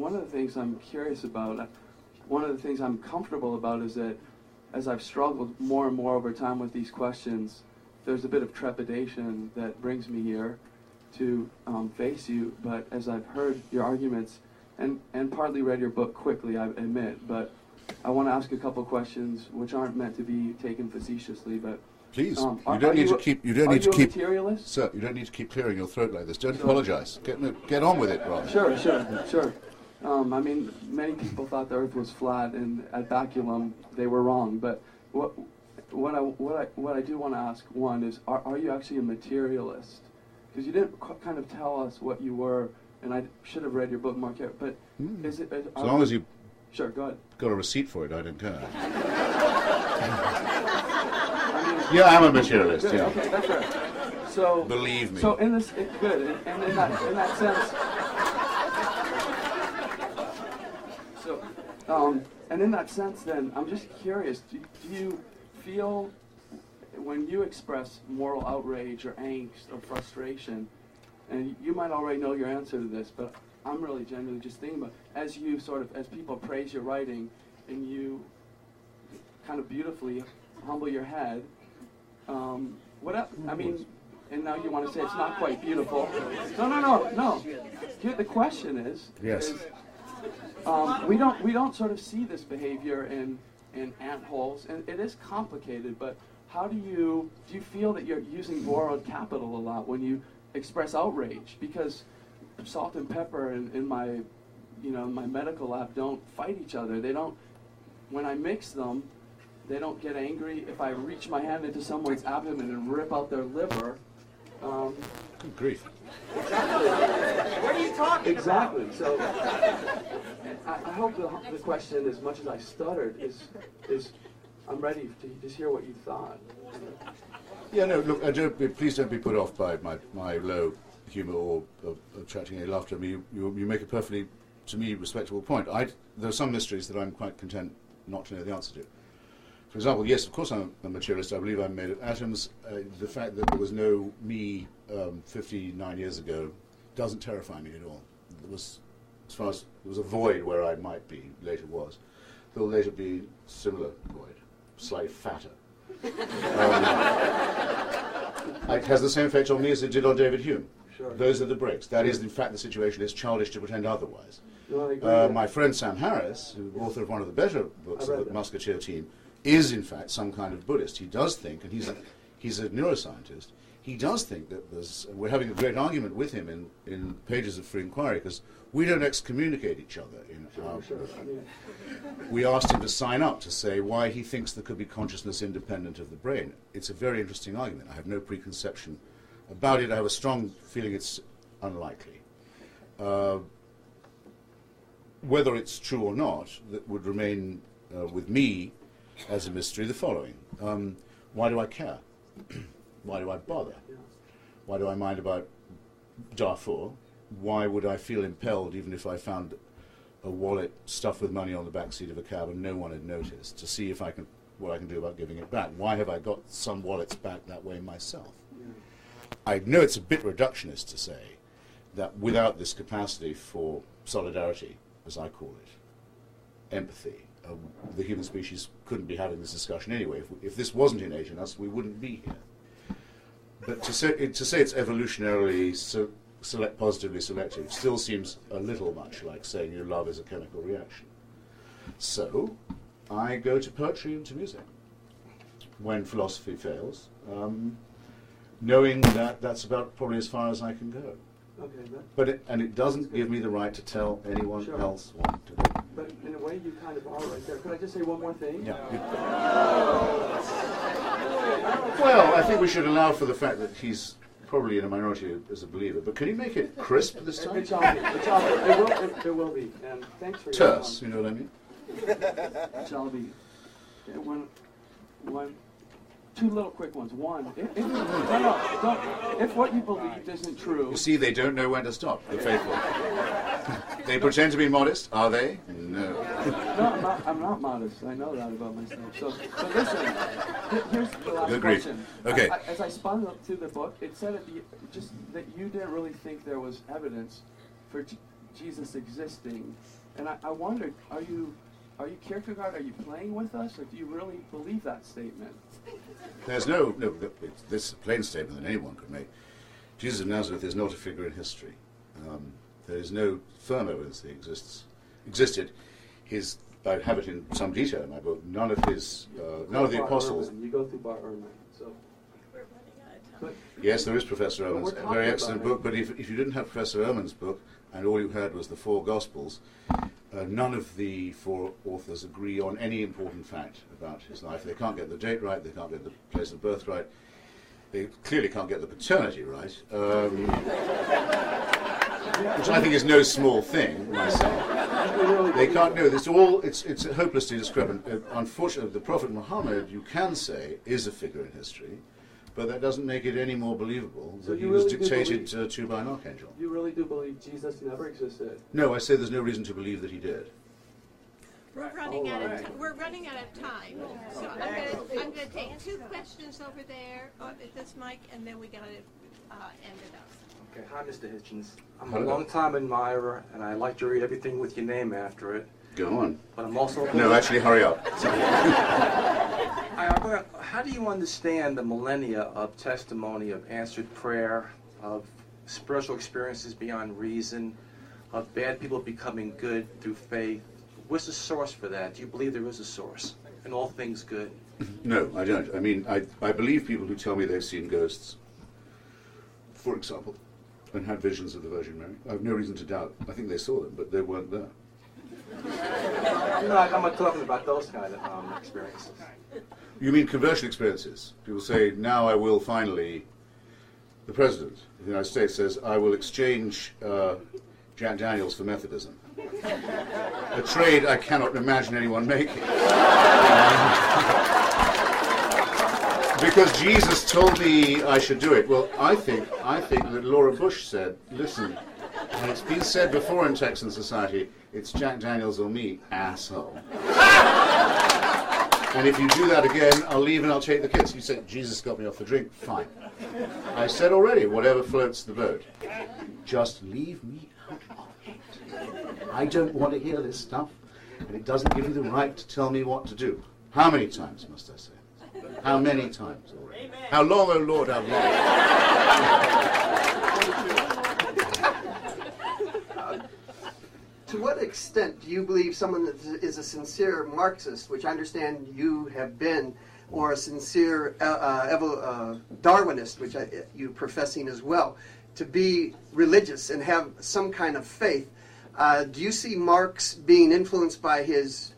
one of the things I'm curious about, one of the things I'm comfortable about is that as I've struggled more and more over time with these questions, there's a bit of trepidation that brings me here to face you. But as I've heard your arguments, and partly read your book quickly, I admit, but I want to ask a couple questions which aren't meant to be taken facetiously, but please, you don't need to keep. You don't need to keep. Materialist? Sir, you don't need to keep clearing your throat like this. Don't apologise. Get on with it, Rob. Sure. I mean, many people thought the Earth was flat, and at Baculum they were wrong. But what I do want to ask, one is, are you actually a materialist? Because you didn't kind of tell us what you were, and I should have read your book more carefully. But is it? As long as you. Sure, go ahead. Got a receipt for it, I don't care. Yeah, I'm a materialist. Good, yeah. Okay, that's right. So believe me. So in this, good, and in that sense. So, and in that sense, then I'm just curious. Do you feel when you express moral outrage or angst or frustration, and you might already know your answer to this, but I'm really genuinely just thinking about as you as people praise your writing, and you kind of beautifully humble your head. I mean, and now you want to say it's not quite beautiful. No. Here, the question is, yes. We don't sort of see this behavior in ant holes, and it is complicated. But how do you feel that you're using borrowed capital a lot when you express outrage? Because salt and pepper in my my medical lab don't fight each other. They don't. When I mix them, they don't get angry if I reach my hand into someone's abdomen and rip out their liver. Good grief. Exactly. What are you talking exactly. about? So I hope the question, as much as I stuttered, is I'm ready to just hear what you thought. Yeah, no, look, please don't be put off by my low humour or attracting any laughter. I mean, you make a perfectly, to me, respectable point. There are some mysteries that I'm quite content not to know the answer to. For example, yes, of course I'm a materialist. I believe I'm made of atoms. The fact that there was no me 59 years ago doesn't terrify me at all. There was, as far as there was a void where I might be, later was. There will later be similar void, slightly fatter. It has the same effect on me as it did on David Hume. Sure. Those are the breaks. That is, in fact, the situation. It's childish to pretend otherwise. No, my friend Sam Harris, author of one of the better books of the Musketeer team, is in fact some kind of Buddhist. He does think, and he's a neuroscientist, he does think that we're having a great argument with him in Pages of Free Inquiry, because we don't excommunicate each other in our book. We asked him to sign up to say why he thinks there could be consciousness independent of the brain. It's a very interesting argument. I have no preconception about it. I have a strong feeling it's unlikely. Whether it's true or not, that would remain with me as a mystery the following. Why do I care? Why do I bother? Why do I mind about Darfur? Why would I feel impelled, even if I found a wallet stuffed with money on the back seat of a cab and no one had noticed, to see what I can do about giving it back? Why have I got some wallets back that way myself? I know it's a bit reductionist to say that without this capacity for solidarity, as I call it, empathy, the human species couldn't be having this discussion anyway. If this wasn't innate in us, we wouldn't be here. But to say it's evolutionarily positively selective still seems a little much like saying your love is a chemical reaction. So I go to poetry and to music when philosophy fails, knowing that that's about probably as far as I can go. Okay, and it doesn't give me the right to tell anyone else what to do. But in a way, you kind of are right there. Could I just say one more thing? Yeah. Well, I think we should allow for the fact that he's probably in a minority as a believer. But can you make it crisp this time? It will be. And thanks for your terse, you know what I mean? It shall be. Two little quick ones. One, if what you believed isn't true... You see, they don't know when to stop, the faithful. They pretend to be modest, are they? No. No, I'm not modest. I know that about myself. So listen, here's the last question. Okay. As I spun up through the book, it said that you didn't really think there was evidence for Jesus existing. And I wondered, are you Kierkegaard? Are you playing with us, or do you really believe that statement? There's no, this is a plain statement that anyone could make. Jesus of Nazareth is not a figure in history. There is no firm evidence that he existed. I have it in some detail in my book. None of the apostles. You go through Bar Ehrman, so. We're running out of time. Yes, there is Professor Ehrman's we're very talking excellent about book. But if you didn't have Professor Ehrman's book and all you had was the four Gospels, none of the four authors agree on any important fact about his life. They can't get the date right. They can't get the place of birth right. They clearly can't get the paternity right, which I think is no small thing myself. They can't know. It's hopelessly discrepant. Unfortunately, the Prophet Muhammad, you can say, is a figure in history, but that doesn't make it any more believable that he was dictated to by an archangel. You really do believe Jesus never existed? No, I say there's no reason to believe that he did. We're running out of time. We're running out of time. So I'm gonna take two questions over there at this mic, and then we gotta end it up. Okay, hi, Mr. Hitchens. I'm a long-time admirer, and I like to read everything with your name after it. Go on. But I'm also... No, actually, hurry up. How do you understand the millennia of testimony, of answered prayer, of spiritual experiences beyond reason, of bad people becoming good through faith? What's the source for that? Do you believe there is a source and all things good? No, I don't. I mean, I believe people who tell me they've seen ghosts, for example, and had visions of the Virgin Mary. I have no reason to doubt. I think they saw them, but they weren't there. No, I'm not talking about those kind of experiences. You mean conversion experiences? People say, now I will finally... The President of the United States says, I will exchange Jack Daniels for Methodism. A trade I cannot imagine anyone making. Because Jesus told me I should do it. Well, I think that Laura Bush said, listen, and it's been said before in Texan society, it's Jack Daniels or me, asshole. And if you do that again, I'll leave and I'll take the kids. You say, Jesus got me off the drink, fine. I said already, whatever floats the boat. Just leave me out of it. I don't want to hear this stuff, and it doesn't give you the right to tell me what to do. How many times must I say it? How many times already? Amen. How long, oh Lord, how long? To what extent do you believe someone that is a sincere Marxist, which I understand you have been, or a sincere Darwinist, which you professing as well, to be religious and have some kind of faith? Do you see Marx being influenced by his